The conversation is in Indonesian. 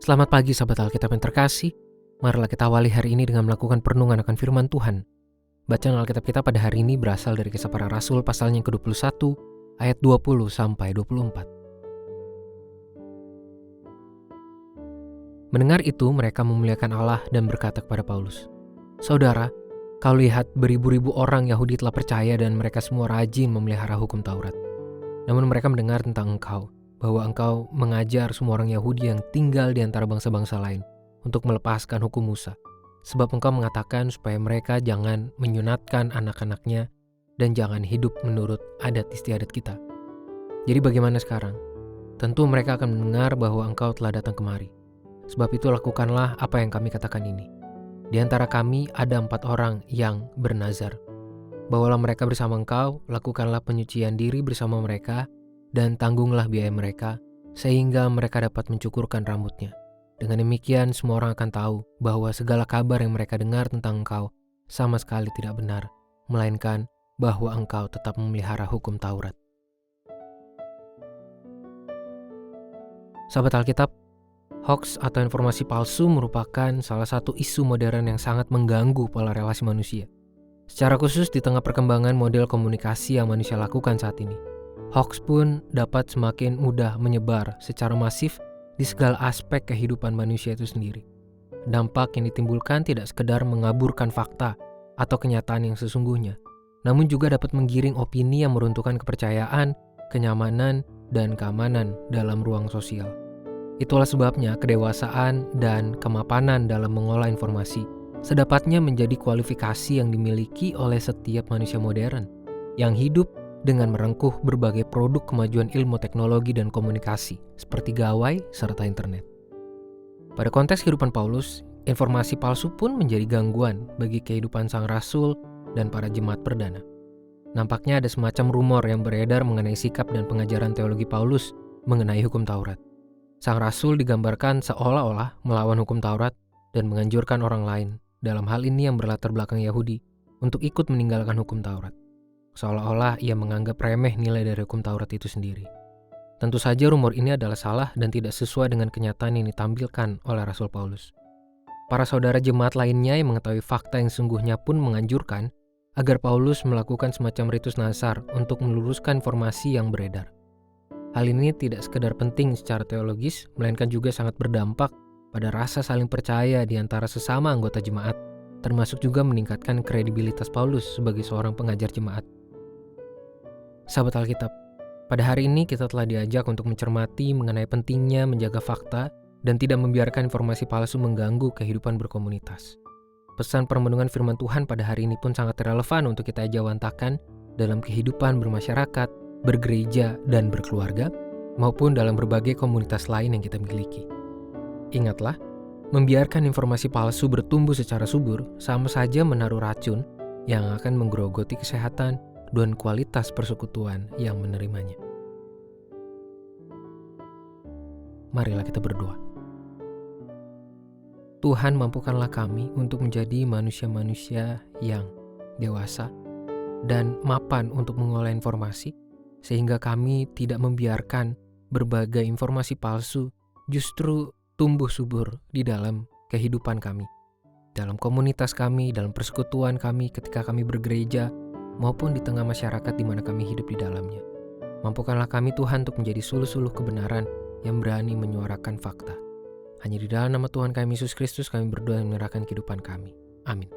Selamat pagi sahabat Alkitab yang terkasih. Marilah kita awali hari ini dengan melakukan perenungan akan firman Tuhan. Bacaan Alkitab kita pada hari ini berasal dari Kisah Para Rasul pasalnya yang ke-21 ayat 20 sampai 24. Mendengar itu mereka memuliakan Allah dan berkata kepada Paulus, "Saudara, kau lihat beribu-ribu orang Yahudi telah percaya dan mereka semua rajin memelihara hukum Taurat. Namun mereka mendengar tentang engkau, bahwa engkau mengajar semua orang Yahudi yang tinggal di antara bangsa-bangsa lain untuk melepaskan hukum Musa. Sebab engkau mengatakan supaya mereka jangan menyunatkan anak-anaknya dan jangan hidup menurut adat istiadat kita. Jadi bagaimana sekarang? Tentu mereka akan mendengar bahwa engkau telah datang kemari. Sebab itu lakukanlah apa yang kami katakan ini. Di antara kami ada 4 orang yang bernazar. Bawalah mereka bersama engkau, lakukanlah penyucian diri bersama mereka, dan tanggunglah biaya mereka, sehingga mereka dapat mencukurkan rambutnya. Dengan demikian semua orang akan tahu bahwa segala kabar yang mereka dengar tentang engkau sama sekali tidak benar, melainkan bahwa engkau tetap memelihara hukum Taurat." Sahabat Alkitab, hoax atau informasi palsu merupakan salah satu isu modern yang sangat mengganggu pola relasi manusia. Secara khusus di tengah perkembangan model komunikasi yang manusia lakukan saat ini. Hoax pun dapat semakin mudah menyebar secara masif di segala aspek kehidupan manusia itu sendiri. Dampak yang ditimbulkan tidak sekedar mengaburkan fakta atau kenyataan yang sesungguhnya, namun juga dapat menggiring opini yang meruntuhkan kepercayaan, kenyamanan, dan keamanan dalam ruang sosial. Itulah sebabnya kedewasaan dan kemapanan dalam mengolah informasi sedapatnya menjadi kualifikasi yang dimiliki oleh setiap manusia modern yang hidup dengan merengkuh berbagai produk kemajuan ilmu teknologi dan komunikasi seperti gawai serta internet. Pada konteks kehidupan Paulus, informasi palsu pun menjadi gangguan bagi kehidupan sang rasul dan para jemaat perdana. Nampaknya ada semacam rumor yang beredar mengenai sikap dan pengajaran teologi Paulus mengenai hukum Taurat. Sang rasul digambarkan seolah-olah melawan hukum Taurat dan menganjurkan orang lain, dalam hal ini yang berlatar belakang Yahudi, untuk ikut meninggalkan hukum Taurat. Seolah-olah ia menganggap remeh nilai dari hukum Taurat itu sendiri. Tentu saja rumor ini adalah salah dan tidak sesuai dengan kenyataan yang ditampilkan oleh Rasul Paulus. Para saudara jemaat lainnya yang mengetahui fakta yang sungguhnya pun menganjurkan agar Paulus melakukan semacam ritus nazar untuk meluruskan informasi yang beredar. Hal ini tidak sekedar penting secara teologis, melainkan juga sangat berdampak pada rasa saling percaya di antara sesama anggota jemaat, termasuk juga meningkatkan kredibilitas Paulus sebagai seorang pengajar jemaat. Sahabat Alkitab, pada hari ini kita telah diajak untuk mencermati mengenai pentingnya menjaga fakta dan tidak membiarkan informasi palsu mengganggu kehidupan berkomunitas. Pesan permenungan firman Tuhan pada hari ini pun sangat relevan untuk kita jawantakan dalam kehidupan bermasyarakat, bergereja, dan berkeluarga, maupun dalam berbagai komunitas lain yang kita miliki. Ingatlah, membiarkan informasi palsu bertumbuh secara subur sama saja menaruh racun yang akan menggerogoti kesehatan dan kualitas persekutuan yang menerimanya. Marilah kita berdoa. Tuhan, mampukanlah kami untuk menjadi manusia-manusia yang dewasa dan mapan untuk mengolah informasi, sehingga kami tidak membiarkan berbagai informasi palsu justru tumbuh subur di dalam kehidupan kami, dalam komunitas kami, dalam persekutuan kami ketika kami bergereja, maupun di tengah masyarakat di mana kami hidup di dalamnya. Mampukanlah kami Tuhan untuk menjadi suluh-suluh kebenaran yang berani menyuarakan fakta. Hanya di dalam nama Tuhan kami Yesus Kristus kami berdoa dan menyerahkan kehidupan kami. Amin.